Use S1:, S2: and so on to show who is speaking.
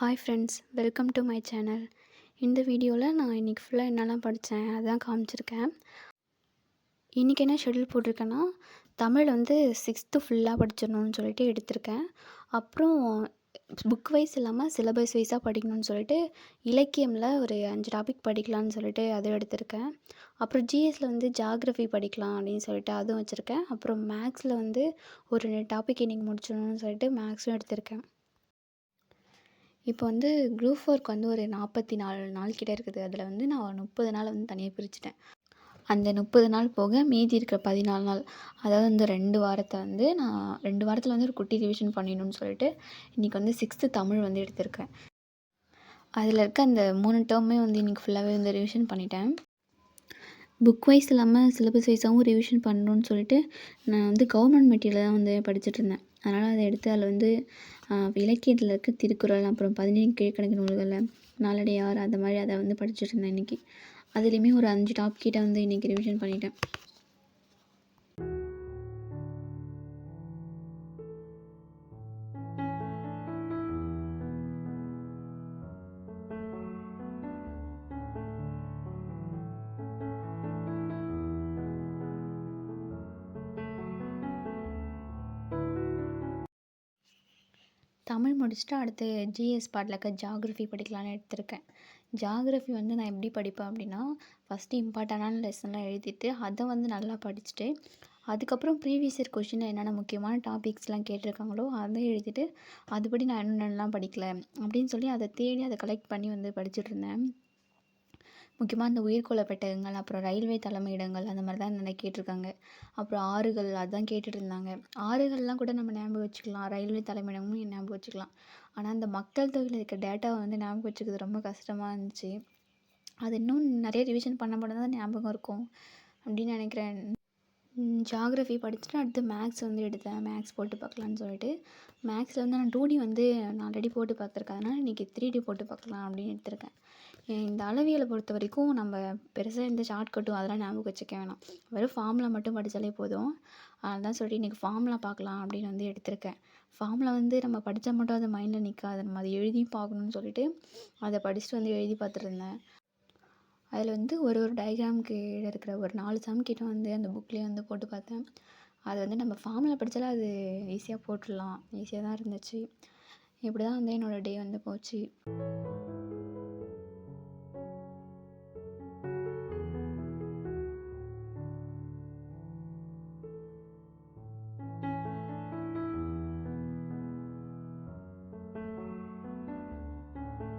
S1: Hi friends, welcome to my channel. இந்த வீடியோவில் நான் இன்றைக்கி ஃபுல்லாக என்னெல்லாம் படித்தேன் அதான் காமிச்சிருக்கேன். இன்றைக்கி என்ன ஷெட்யூல் போட்டிருக்கேன்னா, தமிழ் வந்து 6th ஃபுல்லாக படிச்சிடணும்னு சொல்லிட்டு எடுத்திருக்கேன். அப்புறம் புக் வைஸ் இல்லாமல் சிலபஸ் வைஸாக படிக்கணும்னு சொல்லிட்டு இலக்கியமில் ஒரு 5 டாபிக் படிக்கலான்னு சொல்லிட்டு அதுவும் எடுத்திருக்கேன். அப்புறம் ஜிஎஸ்சில் வந்து ஜாகிரஃபி படிக்கலாம் அப்படின்னு சொல்லிட்டு அதுவும் வச்சுருக்கேன். அப்புறம் மேக்ஸில் வந்து ஒரு 2 டாபிக் இன்றைக்கி முடிச்சிடணும்னு சொல்லிட்டு மேக்ஸும் எடுத்திருக்கேன். இப்போ வந்து குரூப் 4க்கு வந்து ஒரு 44 நாள் கிட்ட இருக்குது. அதில் வந்து நான் 30 நாள் வந்து தனியாக பிரிச்சுட்டேன். அந்த 30 நாள் போக மீதி இருக்கிற 14 நாள், அதாவது அந்த 2 வாரத்தை வந்து நான் 2 வாரத்தில் வந்து ஒரு குட்டி ரிவிஷன் பண்ணிடணும்னு சொல்லிட்டு இன்றைக்கி வந்து 6th தமிழ் வந்து எடுத்திருக்கேன். அதில் இருக்க அந்த 3 டேர்மே வந்து இன்றைக்கி ஃபுல்லாகவே வந்து ரிவிஷன் பண்ணிட்டேன். புக் வைஸ் இல்லாமல் சிலபஸ் வைஸாகவும் ரிவிஷன் பண்ணணும்னு சொல்லிட்டு நான் வந்து கவர்மெண்ட் மெட்டீரியல் தான் வந்து படிச்சுட்ருந்தேன். அதனால் அதை எடுத்து அதில் வந்து இலக்கியத்தில் இருக்க திருக்குறள், அப்புறம் 17 கீழ்க்கணக்கு நூல்களில் நாலடியார் அந்த மாதிரி அதை வந்து படிச்சுட்டு இருந்தேன் இன்றைக்கி. அதுலேயுமே ஒரு 5 டாப் கிட்ட வந்து இன்றைக்கி ரிவிஷன் பண்ணிட்டேன். தமிழ் முடிச்சுட்டு அடுத்து ஜிஎஸ் பார்ட்டில் இருக்க ஜாகிரஃபி படிக்கலான்னு எடுத்திருக்கேன். ஜாகிரஃபி வந்து நான் எப்படி படிப்பேன் அப்படின்னா, ஃபஸ்ட்டு இம்பார்ட்டண்டான லெசன்லாம் எழுதிட்டு அதை வந்து நல்லா படிச்சுட்டு, அதுக்கப்புறம் ப்ரீவியஸ் இயர் கொஷினில் என்னென்ன முக்கியமான டாபிக்ஸ்லாம் கேட்டிருக்காங்களோ அதை எழுதிட்டு, அதுபடி நான் என்னென்னலாம் படிக்கல அப்படின்னு சொல்லி அதை தேடி அதை கலெக்ட் பண்ணி வந்து படிச்சுட்ருந்தேன். முக்கியமாக இந்த உயிர்கோள பெட்டகங்கள், அப்புறம் ரயில்வே தலைமையிடங்கள் அந்த மாதிரி தான் நிறைய கேட்டிருக்காங்க. அப்புறம் ஆறுகள் அதான் கேட்டுட்டு இருந்தாங்க. ஆறுகள்லாம் கூட நம்ம ஞாபகம் வச்சுக்கலாம், ரயில்வே தலைமையிடமும் ஞாபகம் வச்சுக்கலாம். ஆனால் இந்த மக்கள் தொகையில் இருக்க டேட்டாவை வந்து ஞாபகம் வச்சுக்கிறது ரொம்ப கஷ்டமாக இருந்துச்சு. அது இன்னும் நிறைய ரிவிஷன் பண்ண தான் ஞாபகம் இருக்கும் அப்படின்னு நினைக்கிறேன். ஜாகிரஃபி படிச்சுட்டு அடுத்து மேக்ஸ் வந்து எடுத்தேன். மேக்ஸ் போட்டு பார்க்கலான்னு சொல்லிட்டு மேக்ஸில் வந்து நான் 2D வந்து நான் ஆல்ரெடி போட்டு பார்த்துருக்கேன். அதனால் இன்றைக்கி 3D போட்டு பார்க்கலாம் அப்படின்னு எடுத்திருக்கேன். இந்த அளவியலை பொறுத்த வரைக்கும் நம்ம பெருசாக இந்த ஷார்ட்கட்டும் அதெல்லாம் ஞாபகம் வச்சுக்க வேணாம், வெறும் ஃபார்முலா மட்டும் படித்தாலே போதும். அதான் சொல்லிட்டு இன்றைக்கி ஃபார்முலா பார்க்கலாம் அப்படின்னு வந்து எடுத்திருக்கேன். ஃபார்முலா வந்து நம்ம படித்தா மட்டும் அது மைண்டில் நிற்காது, நம்ம அதை எழுதி பார்க்கணுன்னு சொல்லிட்டு அதை படிச்சுட்டு வந்து எழுதி பார்த்துருந்தேன். அதில் வந்து ஒரு டயக்ராமுக்கு இருக்கிற ஒரு 4 சம் கிட்ட வந்து அந்த புக்லேயே வந்து போட்டு பார்த்தேன். அது வந்து நம்ம ஃபார்முலா படித்தாலே அது ஈஸியாக போட்டுடலாம், ஈஸியாக தான் இருந்துச்சு. இப்படி தான் வந்து என்னோடய டே வந்து போச்சு.